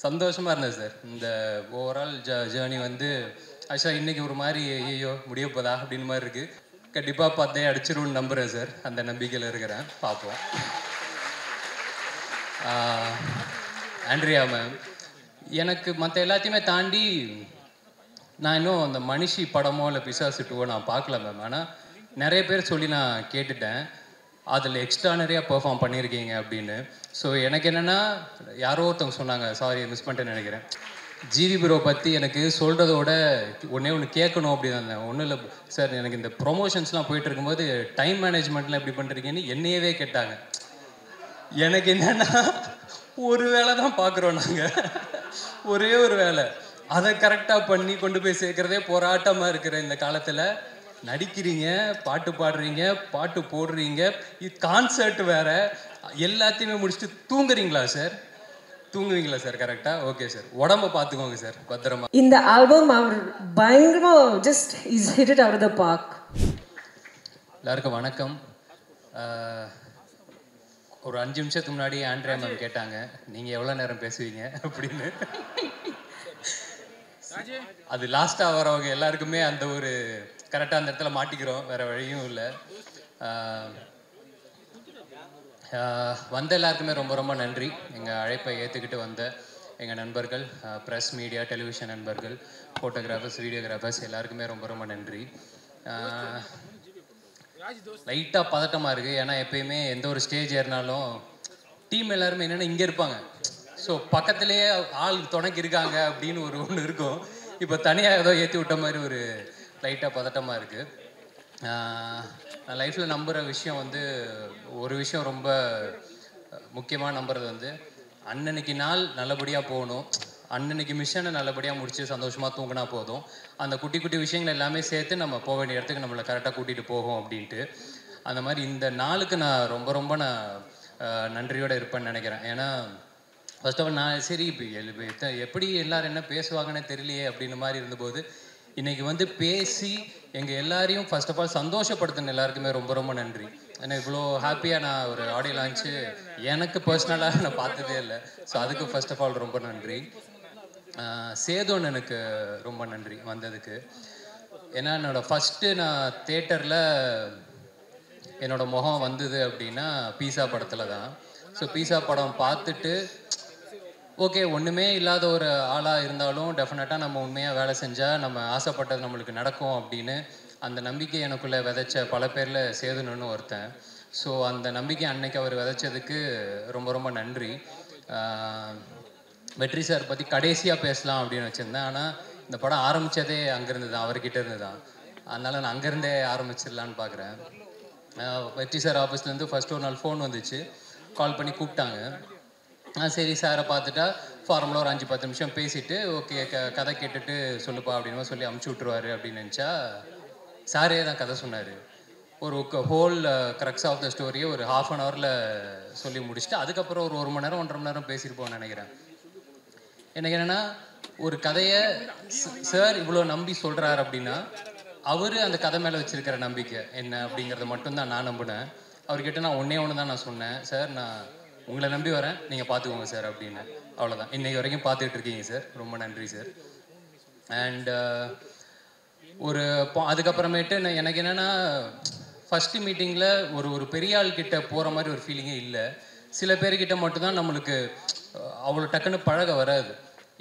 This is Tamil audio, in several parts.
சந்தோஷமாக இருந்தது சார். இந்த ஓவரால் ஜேர்னி வந்து ஆக்சுவலாக இன்றைக்கி ஒரு மாதிரி ஐயோ முடிய போதா அப்படின்னு மாதிரி இருக்குது. கண்டிப்பாக பார்த்தே அடிச்சிருவோன்னு நம்புகிறேன் சார். அந்த நம்பிக்கையில் இருக்கிறேன். பார்ப்போம். ஆண்ட்ரியா மேம் எனக்கு மற்ற எல்லாத்தையுமே தாண்டி நான் இன்னும் அந்த மனுஷி படமோ இல்லை பிசாசு 2 நான் பார்க்கல மேம். ஆனால் நிறைய பேர் சொல்லி நான் கேட்டுட்டேன், அதில் எக்ஸ்ட்ரானரியாக பெர்ஃபார்ம் பண்ணியிருக்கீங்க அப்படின்னு. ஸோ எனக்கு என்னென்னா யாரோ ஒருத்தவங்க சொன்னாங்க, சாரி மிஸ் பண்ணிட்டேன்னு நினைக்கிறேன், ஜிவி ப்ரோ பற்றி எனக்கு சொல்கிறதோட ஒன்று கேட்கணும் அப்படின்னு இருந்தேன். ஒன்றும் இல்லை சார், எனக்கு இந்த ப்ரொமோஷன்ஸ்லாம் போயிட்டு இருக்கும்போது டைம் மேனேஜ்மெண்ட்லாம் எப்படி பண்ணுறீங்கன்னு என்னையவே கேட்டாங்க. எனக்கு என்னென்னா ஒரு வேலை தான் பார்க்குறோம் நாங்கள், ஒரே ஒரு வேலை, அதை கரெக்டாக பண்ணி கொண்டு போய் சேர்க்குறதே போராட்டமாக இருக்கிற இந்த காலத்தில் நடிக்கிறீங்க, பாட்டு பாடுறீங்க, பாட்டு போடுறீங்க, இது கான்சர்ட் வேறு, எல்லாத்தையுமே முடிச்சுட்டு தூங்குறீங்களா சார்? தூங்குவீங்களா சார்? கரெக்டாக ஓகே சார், உடம்ப பார்த்துக்கோங்க சார் பத்திரமா. இந்த ஆல்பம் அவர் பயங்கரமாக just is hit it out the park. எல்லாருக்கும் வணக்கம். ஒரு 5 நிமிஷத்துக்கு முன்னாடி ஆண்ட்ரியா மேம் கேட்டாங்க, நீங்கள் எவ்வளோ நேரம் பேசுவீங்க அப்படின்னு. அது லாஸ்ட்டாக வரவங்க எல்லாருக்குமே அந்த ஒரு கரெக்டாக அந்த இடத்துல மாட்டிக்கிறோம், வேறு வழியும் இல்லை. வந்த எல்லாருக்குமே ரொம்ப ரொம்ப நன்றி. எங்கள் அழைப்பை ஏற்றுக்கிட்டு வந்த எங்கள் நண்பர்கள், ப்ரெஸ், மீடியா, டெலிவிஷன் நண்பர்கள், ஃபோட்டோகிராஃபர்ஸ், வீடியோகிராஃபர்ஸ் எல்லாருக்குமே ரொம்ப ரொம்ப நன்றி. லைட்டாக பதட்டமாக இருக்குது, ஏன்னா எப்பயுமே எந்த ஒரு ஸ்டேஜ் ஏறினாலும் டீம் எல்லாருமே என்னென்னா இங்கே இருப்பாங்க, ஸோ பக்கத்துலேயே ஆள் துணைக்கு இருக்காங்க அப்படின்னு ஒன்று இருக்கும். இப்போ தனியாக ஏதோ ஏற்றி விட்ட மாதிரி ஒரு லைட்டாக பதட்டமாக இருக்குது. நான் லைஃப்பில் நம்புகிற விஷயம் வந்து ஒரு விஷயம் ரொம்ப முக்கியமாக நம்புறது வந்து அன்னன்னைக்கு நாள் நல்லபடியாக போகணும், அன்னன்னைக்கு மிஷனை நல்லபடியாக முடித்து சந்தோஷமாக தூங்கினா போதும், அந்த குட்டி குட்டி விஷயங்கள் எல்லாமே சேர்த்து நம்ம போக வேண்டிய இடத்துக்கு நம்மளை கரெக்டாக கூட்டிகிட்டு போகும் அப்படின்ட்டு. அந்த மாதிரி இந்த நாளுக்கு நான் ரொம்ப ரொம்ப நன்றியோடு இருப்பேன்னு நினைக்கிறேன். ஏன்னா ஃபர்ஸ்ட் ஆஃப் ஆல் நான் சரி இப்போ எப்படி எல்லோரும் என்ன பேசுவாங்கன்னு தெரியலையே அப்படின்னு மாதிரி இருந்தபோது இன்றைக்கி வந்து பேசி எங்கள் எல்லாரையும் ஃபர்ஸ்ட் ஆஃப் ஆல் சந்தோஷப்படுத்தின எல்லாருக்குமே ரொம்ப ரொம்ப நன்றி. ஏன்னா இவ்வளோ ஹாப்பியாக நான் ஒரு ஆடியோ லான்ச்சு எனக்கு பர்சனலாக நான் பார்த்ததே இல்லை. ஸோ அதுக்கு ஃபர்ஸ்ட் ஆஃப் ஆல் ரொம்ப நன்றி. சேதுன்னு எனக்கு ரொம்ப நன்றி வந்ததுக்கு. ஏன்னா என்னோடய ஃபஸ்ட்டு நான் தேட்டரில் என்னோடய முகம் வந்தது அப்படின்னா பீஸா படத்தில் தான். ஸோ பீஸா படம் பார்த்துட்டு ஓகே ஒன்றுமே இல்லாத ஒரு ஆளாக இருந்தாலும் டெஃபினட்டாக நம்ம உண்மையாக வேலை செஞ்சால் நம்ம ஆசைப்பட்டது நம்மளுக்கு நடக்கும் அப்படின்னு அந்த நம்பிக்கை எனக்குள்ளே விதைச்ச பல பேரில் சேதுன்னு ஒருத்தன். ஸோ அந்த நம்பிக்கை அன்னைக்கு அவர் விதைச்சதுக்கு ரொம்ப ரொம்ப நன்றி. வெற்றி சார் பற்றி கடைசியாக பேசலாம் அப்படின்னு வச்சுருந்தேன், ஆனால் இந்த படம் ஆரம்பித்ததே அங்கேருந்து தான், அவர்கிட்ட இருந்து தான். அதனால் நான் அங்கேருந்தே ஆரம்பிச்சிடலான்னு பார்க்குறேன். வெற்றி சார் ஆஃபீஸ்லேருந்து ஃபஸ்ட்டு ஒரு நாள் ஃபோன் வந்துச்சு, கால் பண்ணி கூப்பிட்டாங்க. சரி சாரை பார்த்துட்டா ஃபார்மலாக ஒரு 5-10 நிமிஷம் பேசிவிட்டு ஓகே கதை கேட்டுட்டு சொல்லுப்பா அப்படின்னு சொல்லி அமுச்சு விட்ருவாரு அப்படின்னு நினச்சா சாரே தான் கதை சொன்னார். ஒரு ஹோல் க்ரக்ஸ் ஆஃப் த ஸ்டோரியை ஒரு ½ அன் ஹவரில் சொல்லி முடிச்சுட்டு அதுக்கப்புறம் ஒரு 1 மணி நேரம் 1.5 மணி நேரம் பேசியிருப்போம்னு நினைக்கிறேன். எனக்கு என்னென்னா ஒரு கதையை சார் இவ்வளோ நம்பி சொல்கிறார் அப்படின்னா அவர் அந்த கதை மேலே வச்சுருக்கிற நம்பிக்கை என்ன அப்படிங்கிறத மட்டும்தான் நான் நம்பினேன். அவர்கிட்ட நான் ஒன்று தான் நான் சொன்னேன், சார் நான் உங்களை நம்பி வரேன், நீங்கள் பார்த்துக்கோங்க சார் அப்படின்னு. அவ்வளோதான், இன்றைக்கி வரைக்கும் பார்த்துக்கிட்டு இருக்கீங்க சார், ரொம்ப நன்றி சார். அண்ட் ஒரு அதுக்கப்புறமேட்டு எனக்கு என்னென்னா ஃபஸ்ட்டு மீட்டிங்கில் ஒரு பெரிய ஆள்கிட்ட போகிற மாதிரி ஒரு ஃபீலிங்கே இல்லை. சில பேர்கிட்ட மட்டும்தான் நம்மளுக்கு அவ்வளோ டக்குன்னு பழக வராது.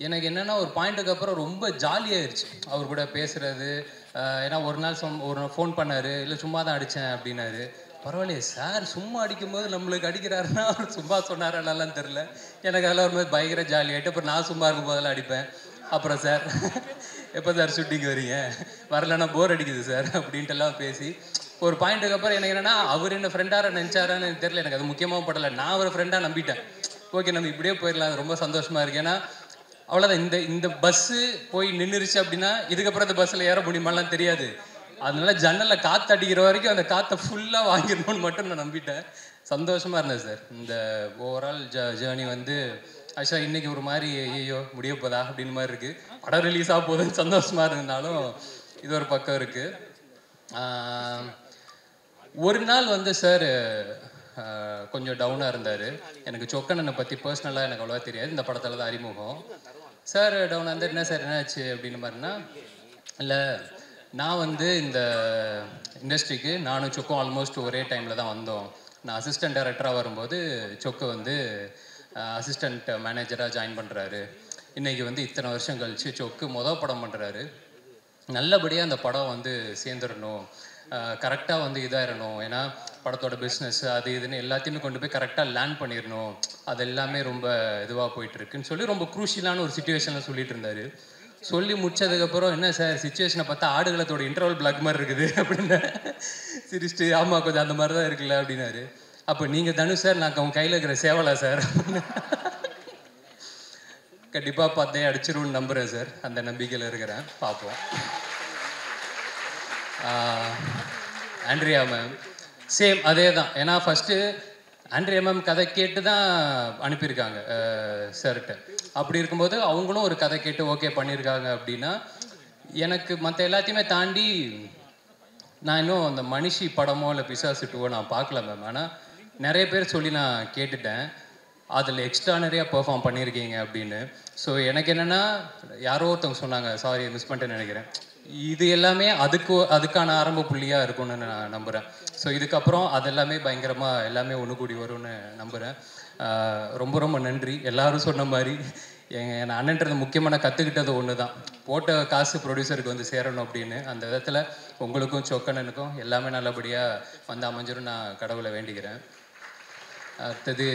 எனக்கு என்னென்னா ஒரு பாயிண்ட்டுக்கு அப்புறம் ரொம்ப ஜாலியாகிடுச்சு அவர் கூட பேசுகிறது. ஏன்னா ஒரு நாள் ஃபோன் பண்ணார், இல்லை சும்மா தான் அடித்தேன் அப்படின்னாரு. பரவாயில்லையே சார் சும்மா அடிக்கும்போது நம்மளுக்கு அடிக்கிறாருன்னா அவர் சும்மா சொன்னாரெல்லாம் தெரில. எனக்கு அதெல்லாம் ஒரு மாதிரி பயங்கர ஜாலியாகிட்டு அப்புறம் நான் சும்மா இருக்கும் போதெல்லாம் அடிப்பேன். அப்புறம் சார் எப்போ சார் ஷூட்டிங் வரீங்க, வரலன்னா போர் அடிக்குது சார் அப்படின்ட்டுலாம் பேசி ஒரு பாயிண்ட்டுக்கு அப்புறம் எனக்கு என்னென்னா அவர் என்ன ஃப்ரெண்டாக நினச்சாரான்னு எனக்கு தெரியல. எனக்கு அது முக்கியமாக படலை, நான் ஒரு ஃப்ரெண்டாக நம்பிட்டேன். ஓகே நம்ம இப்படியே போயிடலாம், அது ரொம்ப சந்தோஷமாக இருக்குது. ஏன்னா அவ்வளோதான், இந்த பஸ்ஸு போய் நின்றுருச்சு அப்படின்னா இதுக்கப்புறம் இந்த பஸ்ஸில் ஏற முடியுமாலாம் தெரியாது. அதனால ஜன்னலில் காற்று அடிக்கிற வரைக்கும் அந்த காற்றை ஃபுல்லாக வாங்கிடணும்னு மட்டும் நான் நம்பிட்டேன். சந்தோஷமாக இருந்தேன் சார். இந்த ஓவரால் ஜேர்னி வந்து ஆக்சுவலாக இன்றைக்கி ஒரு மாதிரி ஐயோ முடிய போதா அப்படின்னு மாதிரி இருக்குது. படம் ரிலீஸ் ஆக போகுதுன்னு சந்தோஷமாக இருந்தாலும் இது ஒரு பக்கம் இருக்குது. ஒரு நாள் வந்து சார் கொஞ்சம் டவுனாக இருந்தார். எனக்கு சொக்கண்ணனை பற்றி பர்சனலாக எனக்கு அவ்வளோவா தெரியாது, இந்த படத்தில் தான் அறிமுகம். சார் டவுனாக இருந்தால் என்ன சார் என்னாச்சு அப்படின்னு மாதிரினா, இல்லை நான் வந்து இந்த இண்டஸ்ட்ரிக்கு நானும் சொக்கும் ஆல்மோஸ்ட் ஒரே டைமில் தான் வந்தோம். நான் அசிஸ்டன்ட் டைரக்டராக வரும்போது சொக்கு வந்து அசிஸ்டண்ட் மேனேஜராக ஜாயின் பண்ணுறாரு. இன்றைக்கி வந்து இத்தனை வருஷம் கழித்து சொக்கு மொதல் படம் பண்ணுறாரு. நல்லபடியாக அந்த படம் வந்து சேர்ந்துடணும், கரெக்டாக வந்து இதாகிடணும். ஏன்னா படத்தோட பிஸ்னஸ் அது இதுன்னு எல்லாத்தையுமே கொண்டு போய் கரெக்டாக லேண்ட் பண்ணிடணும். அது எல்லாமே ரொம்ப இதுவாக போயிட்டுருக்குன்னு சொல்லி ரொம்ப குரூஷியலான ஒரு சுச்சுவேஷனில் சொல்லிட்டு இருந்தார். சொல்லி முடிச்சதுக்கப்புறம், என்ன சார் சிச்சுவேஷனை பார்த்தா ஆடுகளத்தோட இன்டர்வல் பிளாக் மாதிரி இருக்குது அப்படின்னு சிரிச்சிட்டு, ஆமாம் கொஞ்சம் அந்த மாதிரி தான் இருக்குல்ல அப்படின்னாரு. அப்போ நீங்கள் தனுஷ் சார், நான் உங்கள் கையில் இருக்கிற சேவலா சார்? கண்டிப்பாக பார்த்தே அடிச்சிருன்னு நம்புகிறேன் சார், அந்த நம்பிக்கையில் இருக்கிறேன், பார்ப்போம். ஆண்ட்ரியா மேம் சேம் அதே தான். ஏன்னா ஃபஸ்ட்டு ஆண்ட்ரியா மேம் கதை கேட்டு தான் அனுப்பியிருக்காங்க சார்கிட்ட. அப்படி இருக்கும்போது அவங்களும் ஒரு கதை கேட்டு ஓகே பண்ணியிருக்காங்க அப்படின்னா, எனக்கு மற்ற எல்லாத்தையுமே தாண்டி நான் இன்னும் அந்த மனிஷி படமோ இல்லை பிசாசு 2 நான் பார்க்கல மேம். ஆனால் நிறைய பேர் சொல்லி நான் கேட்டுட்டேன், அதில் எக்ஸ்ட்ரானரியாக பெர்ஃபார்ம் பண்ணியிருக்கீங்க அப்படின்னு. ஸோ எனக்கு என்னென்னா, யாரோ ஒருத்தவங்க சொன்னாங்க, சாரி மிஸ் பண்ணிட்டேன்னு நினைக்கிறேன், இது எல்லாமே அதுக்கான ஆரம்ப புள்ளியாக இருக்கும்னு நான் நம்புகிறேன். ஸோ இதுக்கப்புறம் அதெல்லாமே பயங்கரமாக எல்லாமே ஒன்று கூடி வரும்னு நம்புகிறேன். ரொம்ப ரொம்ப நன்றி. எல்லோரும் சொன்ன மாதிரி என் அண்ணன்றது முக்கியமாக கற்றுக்கிட்டது ஒன்று தான், போட்ட காசு ப்ரொடியூசருக்கு வந்து சேரணும் அப்படின்னு. அந்த விதத்தில் உங்களுக்கும் சொக்கண்ணனுக்கும் எல்லாமே நல்லபடியாக வந்து அமைஞ்சிரும் நான் கடவுளை வேண்டிக்கிறேன். அடுத்தது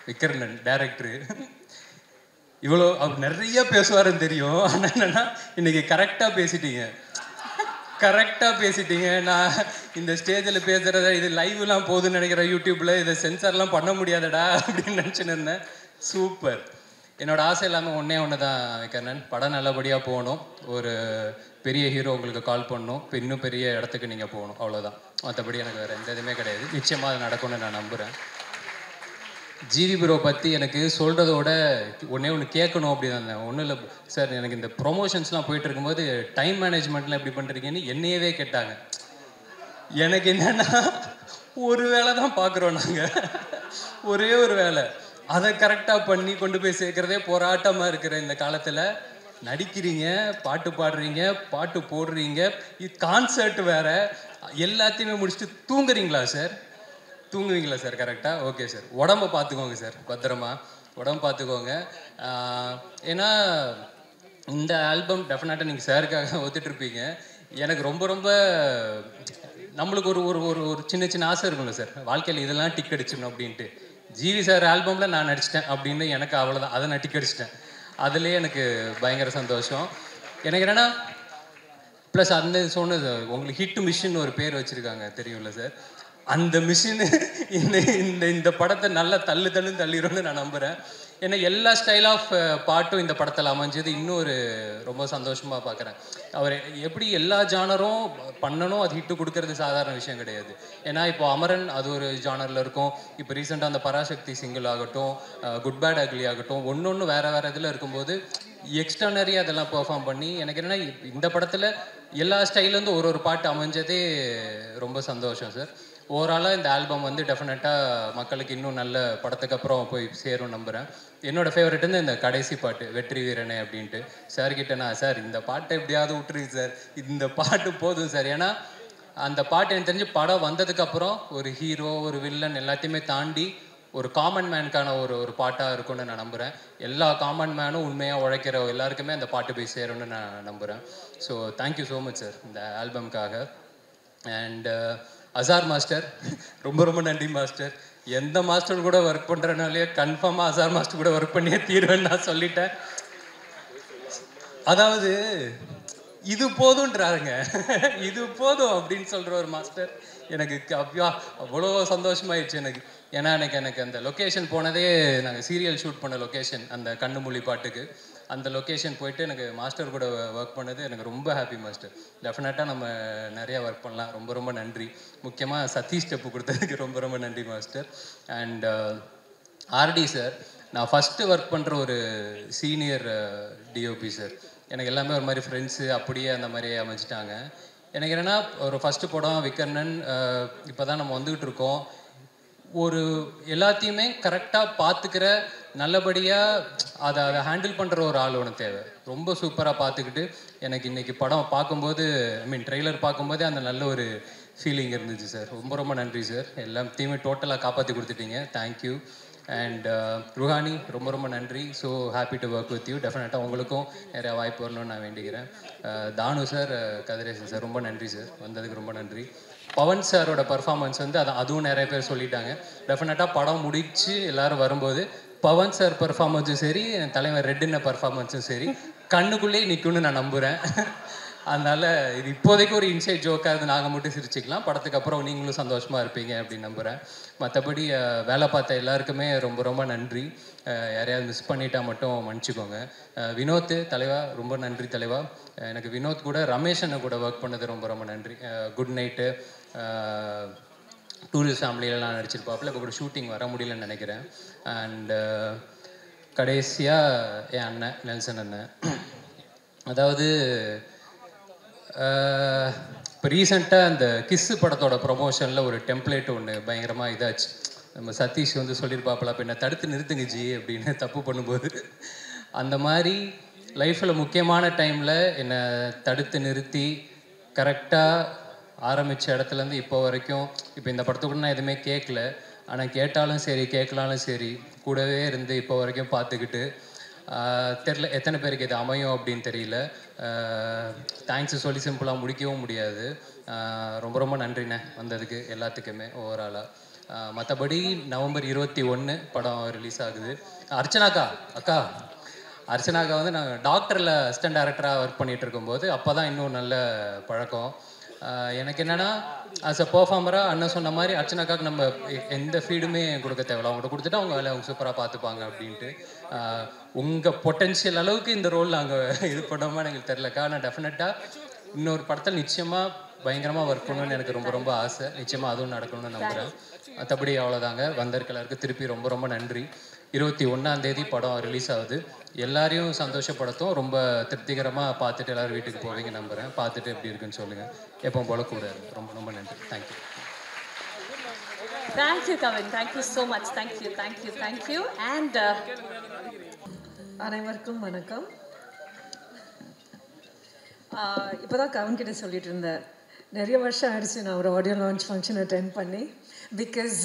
விக்ரமன் டைரக்டரு. இவ்வளோ அவர் நிறைய பேசுவாருன்னு தெரியும், ஆனால் என்னென்னா இன்றைக்கி கரெக்டாக பேசிட்டீங்க. நான் இந்த ஸ்டேஜில் பேசுகிறத இது லைவ்லாம் போகுதுன்னு நினைக்கிறேன், யூடியூப்பில் இதை சென்சார்லாம் பண்ண முடியாதடா அப்படின்னு நினச்சின்னு இருந்தேன். சூப்பர். என்னோடய ஆசை எல்லாமே ஒன்று தான் விக்ரமன், படம் நல்லபடியாக போகணும், ஒரு பெரிய ஹீரோ உங்களுக்கு கால் பண்ணணும், இன்னும் பெரிய இடத்துக்கு நீங்கள் போகணும், அவ்வளோதான். மற்றபடி எனக்கு வேறு எந்த இதுவுமே கிடையாது. நிச்சயமாக அது நடக்கும்னு நான் நம்புகிறேன். ஜிவி ப்ரோ பற்றி எனக்கு சொல்கிறதோட ஒன்று கேட்கணும் அப்படின்னு இருந்தேன். ஒன்றும் இல்லை சார், எனக்கு இந்த ப்ரொமோஷன்ஸ்லாம் போயிட்டு இருக்கும்போது டைம் மேனேஜ்மெண்ட்லாம் எப்படி பண்ணுறீங்கன்னு என்னையவே கேட்டாங்க. எனக்கு என்னென்னா, ஒரு வேலை தான் பார்க்குறோம் நாங்கள், ஒரே ஒரு வேலை, அதை கரெக்டாக பண்ணி கொண்டு போய் சேர்க்குறதே போராட்டமாக இருக்கிற இந்த காலத்தில் நடிக்கிறீங்க, பாட்டு பாடுறீங்க, பாட்டு போடுறீங்க, இது கான்சர்ட் வேறு, எல்லாத்தையுமே முடிச்சுட்டு தூங்குறீங்களா சார்? தூங்குவீங்களா சார்? கரெக்டாக ஓகே சார். உடம்பை பார்த்துக்கோங்க சார், பத்திரமா உடம்பு பார்த்துக்கோங்க. ஏன்னா இந்த ஆல்பம் டெஃபினட்டாக நீங்கள் சாருக்காக ஒத்துட்ருப்பீங்க. எனக்கு ரொம்ப ரொம்ப நம்மளுக்கு ஒரு ஒரு ஒரு சின்ன சின்ன ஆசை இருக்கும்ல சார், வாழ்க்கையில் இதெல்லாம் டிக் அடிச்சிடணும் அப்படின்ட்டு. ஜிவி சார் ஆல்பமில் நான் நடிச்சிட்டேன் அப்படின்னு எனக்கு அவ்வளோதான், அதை நான் டிக் அடிச்சிட்டேன். அதுலேயே எனக்கு பயங்கர சந்தோஷம். எனக்கு என்னென்னா, ப்ளஸ் அந்த சொன்னது உங்களுக்கு ஹிட் மிஷின் ஒரு பேர் வச்சுருக்காங்க தெரியும்ல சார், அந்த மிஷின் இந்த படத்தை நல்லா தள்ளிடும்னு நான் நம்புகிறேன். ஏன்னா எல்லா ஸ்டைல் ஆஃப் பாட்டும் இந்த படத்தில் அமைஞ்சது இன்னும் ஒரு ரொம்ப சந்தோஷமாக பார்க்குறேன். அவர் எப்படி எல்லா ஜானரும் பண்ணணும், அது ஹிட்டு கொடுக்கறது சாதாரண விஷயம் கிடையாது. ஏன்னா இப்போ அமரன் அது ஒரு ஜானரில் இருக்கும், இப்போ ரீசெண்டாக அந்த பராசக்தி சிங்கிள் ஆகட்டும், குட் பேட் அக்லி ஆகட்டும், ஒன்று வேறு இதில் இருக்கும்போது எக்ஸ்டர்னரி அதெல்லாம் பெர்ஃபார்ம் பண்ணி, எனக்கு என்னென்னா இந்த படத்தில் எல்லா ஸ்டைலேருந்து ஒரு பாட்டு அமைஞ்சதே ரொம்ப சந்தோஷம் சார். ஓவராலாக இந்த ஆல்பம் வந்து டெஃபினட்டாக மக்களுக்கு இன்னும் நல்ல படத்துக்கு அப்புறம் போய் சேரும் நம்புகிறேன். என்னோடய ஃபேவரெட் வந்து இந்த கடைசி பாட்டு வெற்றி வீரனே அப்படின்ட்டு. சார்கிட்ட நான், சார் இந்த பாட்டை எப்படியாவது விட்டுருக்கு சார், இந்த பாட்டு போதும் சார். ஏன்னா அந்த பாட்டு எனக்கு தெரிஞ்சு படம் வந்ததுக்கப்புறம் ஒரு ஹீரோ ஒரு வில்லன் எல்லாத்தையுமே தாண்டி ஒரு காமன் மேனுக்கான ஒரு பாட்டாக இருக்கும்னு நான் நம்புகிறேன். எல்லா காமன் மேனும் உண்மையாக உழைக்கிற எல்லாருக்குமே அந்த பாட்டு போய் சேரும்னு நான் நம்புகிறேன். So thank you so much sir இந்த ஆல்பம்காக. அண்ட் அசார் மாஸ்டர், ரொம்ப ரொம்ப நன்றி மாஸ்டர். எந்த மாஸ்டர் கூட ஒர்க் பண்ணுறனாலே கன்ஃபார்மாக அசார் மாஸ்டர் கூட ஒர்க் பண்ணியே தீர்வேன்னு நான் சொல்லிட்டேன். அதாவது இது போதுன்றாருங்க, இது போதும் அப்படின்னு சொல்கிற ஒரு மாஸ்டர் எனக்கு அவ்வளோ சந்தோஷமாயிடுச்சு எனக்கு. ஏன்னா எனக்கு அந்த லொக்கேஷன் போனதே, நாங்கள் சீரியல் ஷூட் பண்ண லொக்கேஷன், அந்த கண்ணு மொழி பாட்டுக்கு அந்த லொக்கேஷன் போயிட்டு எனக்கு மாஸ்டர் கூட ஒர்க் பண்ணது எனக்கு ரொம்ப ஹாப்பி மாஸ்டர். டெஃபினட்டாக நம்ம நிறையா ஒர்க் பண்ணலாம். ரொம்ப ரொம்ப நன்றி. முக்கியமாக சதீஷ் ஸ்டெப்பு கொடுத்ததுக்கு ரொம்ப ரொம்ப நன்றி மாஸ்டர். அண்ட் ஆர்டி சார், நான் ஃபஸ்ட்டு ஒர்க் பண்ணுற ஒரு சீனியர் டிஓபி சார். எனக்கு எல்லாமே ஒரு மாதிரி ஃப்ரெண்ட்ஸு அப்படியே அந்த மாதிரி அமைச்சிட்டாங்க. எனக்கு என்னென்னா, ஒரு ஃபஸ்ட்டு படம் விக்ரமன், இப்போ தான் நம்ம வந்துக்கிட்டு இருக்கோம். ஒரு எல்லாத்தையுமே கரெக்டாக பார்த்துக்கிற நல்லபடியாக அதை ஹேண்டில் பண்ணுற ஒரு ஆள் ஒன்று தேவை. ரொம்ப சூப்பராக பார்த்துக்கிட்டு எனக்கு இன்றைக்கி படம் பார்க்கும்போது ட்ரெய்லர் பார்க்கும்போதே அந்த நல்ல ஒரு ஃபீலிங் இருந்துச்சு சார். ரொம்ப ரொம்ப நன்றி சார். எல்லாத்தையுமே டோட்டலாக காப்பாற்றி கொடுத்துட்டீங்க. தேங்க்யூ. அண்ட் ருஹானி ரொம்ப ரொம்ப நன்றி. So happy to work with you. டெஃபினட்டாக உங்களுக்கும் நிறையா வாய்ப்பு வரணும்னு நான் வேண்டிக்கிறேன். தானு சார், கதிரேசன் சார் ரொம்ப நன்றி சார், வந்ததுக்கு ரொம்ப நன்றி. பவன் சாரோட பர்ஃபார்மன்ஸ் அதுவும் நிறைய பேர் சொல்லிட்டாங்க. டெஃபினட்டாக படம் முடிச்சு எல்லோரும் வரும்போது பவன் சார் பர்ஃபார்மன்ஸும் சரி, என் தலைவர் ரெட்டின பர்ஃபார்மன்ஸும் சரி கண்ணுக்குள்ளேயே நிற்கும்னு நான் நம்புகிறேன். அதனால் இது இப்போதைக்கு ஒரு இன்சைட் ஜோக்காக இருந்து நாங்கள் மட்டும் சிரிச்சிக்கலாம். படத்துக்கு அப்புறம் நீங்களும் சந்தோஷமாக இருப்பீங்க அப்படின்னு நம்புகிறேன். மற்றபடி வேலை பார்த்த எல்லாருக்குமே ரொம்ப ரொம்ப நன்றி. யாரையாவது மிஸ் பண்ணிட்டா மட்டும் மன்னிச்சிக்கோங்க. வினோத் தலைவா ரொம்ப நன்றி தலைவா. எனக்கு வினோத் கூட ரமேஷனை கூட ஒர்க் பண்ணது ரொம்ப ரொம்ப நன்றி. குட் நைட்டு, டூரிஸ்ட் ஃபேமிலியிலலாம் நடிச்சிருப்பாப்பில். இப்போ கூட ஷூட்டிங் வர முடியலன்னு நினைக்கிறேன். அண்டு கடைசியாக என் அண்ணன் நெல்சன் அண்ணன். அதாவது இப்போ ரீசெண்டாக அந்த கிஸ்ஸு படத்தோட ப்ரொமோஷனில் ஒரு டெம்ப்ளேட் ஒன்று பயங்கரமாக இதாச்சு. நம்ம சதீஷ் சொல்லியிருப்பாப்பில், அப்போ என்னை தடுத்து நிறுத்துங்க ஜி அப்படின்னு தப்பு பண்ணும்போது. அந்த மாதிரி லைஃப்பில் முக்கியமான டைமில் என்னை தடுத்து நிறுத்தி கரெக்டாக ஆரம்பித்த இடத்துலேருந்து இப்போ வரைக்கும், இப்போ இந்த படத்துக்குள்ள நான் எதுவுமே கேட்கல, ஆனால் கேட்டாலும் சரி கேட்கலாலும் சரி கூடவே இருந்து இப்போ வரைக்கும் பார்த்துக்கிட்டு, தெரில எத்தனை பேருக்கு இது அமையும் அப்படின்னு தெரியல. தேங்க்ஸு சொல்லி சிம்பிளாக முடிக்கவும் முடியாது. ரொம்ப ரொம்ப நன்றிண்ணே வந்ததுக்கு எல்லாத்துக்குமே ஓவராலாக. மற்றபடி நவம்பர் 21 படம் ரிலீஸ் ஆகுது. அர்ச்சனாக்கா நாங்கள் டாக்டரில் அசிஸ்டன்ட் டைரக்டராக ஒர்க் பண்ணிகிட்டு இருக்கும்போது அப்போ தான் இன்னும் நல்ல பழக்கம். எனக்கு என்னென்னா, ஆஸ் அ பர்ஃபார்மராக அண்ணன் சொன்ன மாதிரி அர்ச்சனாக்காக்கு நம்ம எந்த ஃபீடுமே கொடுக்க தேவையில்ல. அவங்கள்ட்ட கொடுத்துட்டு அவங்க வேலை அவங்க சூப்பராக பார்த்துப்பாங்க அப்படின்ட்டு. உங்கள் பொட்டென்ஷியல் அளவுக்கு இந்த ரோல் நாங்கள் இது பண்ணோமா எனக்கு தெரிலக்கா. ஆனால் டெஃபினட்டாக இன்னொரு படத்தில் நிச்சயமாக பயங்கரமாக ஒர்க் பண்ணணும்னு எனக்கு ரொம்ப ரொம்ப ஆசை. நிச்சயமாக அதுவும் நடக்கணும்னு நம்புகிறேன். மற்றபடி அவ்வளோதாங்க. வந்திருக்க எல்லாருக்கும் திருப்பி ரொம்ப ரொம்ப நன்றி. 21 படம் ரிலீஸ் ஆகுது. எல்லாரையும் சந்தோஷப்படுத்தும். ரொம்ப திருப்திகரமாக பார்த்துட்டு எல்லோரும் வீட்டுக்கு போவீங்க நம்புகிறேன். பார்த்துட்டு எப்படி இருக்குன்னு சொல்லுங்கள். எப்போ போல கூட ரொம்ப ரொம்ப நன்றி. Thank you. Thank you, Kavin. Thank you so much. Thank you. And அனைவருக்கும் வணக்கம். இப்போ தான் கவன் கிட்ட சொல்லிட்டு இருந்தேன், நிறைய வருஷம் ஆயிடுச்சு நான் ஒரு ஆடியோ லான்ச் ஃபங்க்ஷன் அட்டெண்ட் பண்ணி. Because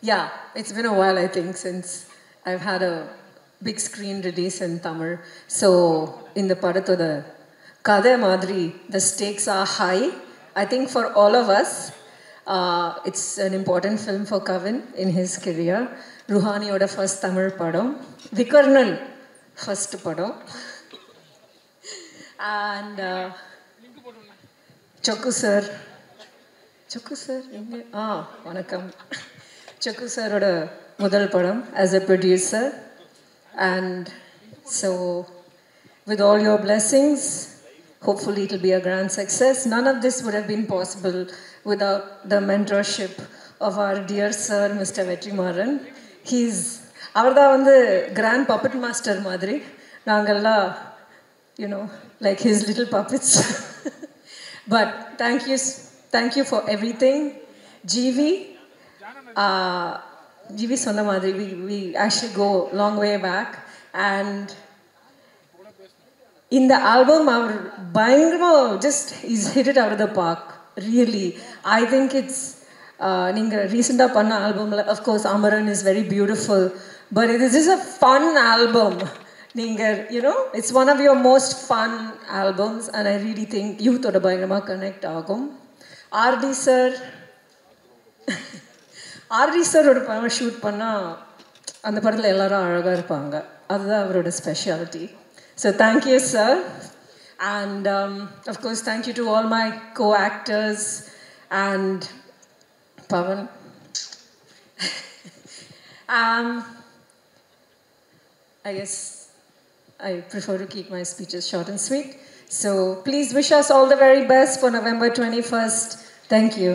yeah, it's been a while I think since I've had a big screen release in Tamil. So இந்த படத்தோட கதை மாதிரி the stakes are high. I think for all of us, it's an important film for Kavin in his career. Ruhaniyoda first Tamil padam, Vikarnan first padam, and Chokku sir, vanakkam. Chokku sir oda mudal padam as a producer, and so with all your blessings, hopefully it will be a grand success. None of this would have been possible without the mentorship of our dear sir, Mr. Vetrimaran. அவர்தான் grand puppet master மாதிரி. நாங்கள்லாம் like his little puppets. But thank you for everything. GV சொன்ன மாதிரி we actually go long way back. And in the album, our பயங்கரமாக just he's hit it out of the park. Really, I think it's நீங்கள் ரீசெண்டாக பண்ண ஆல்பமில் of course Amaran is very beautiful, but this is a fun album. நீங்கள் it's one of your most fun albums, and I really think யூத்தோட பயங்கரமாக கனெக்ட் ஆகும். ஆர்டி சாரோட படம் ஷூட் பண்ணால் அந்த படத்தில் எல்லாரும் அழகாக இருப்பாங்க. அதுதான் அவரோட speciality. So thank you, sir. And of course, thank you to all my co-actors and Pavan. I guess I prefer to keep my speeches short and sweet. So please wish us all the very best for November 21st. Thank you.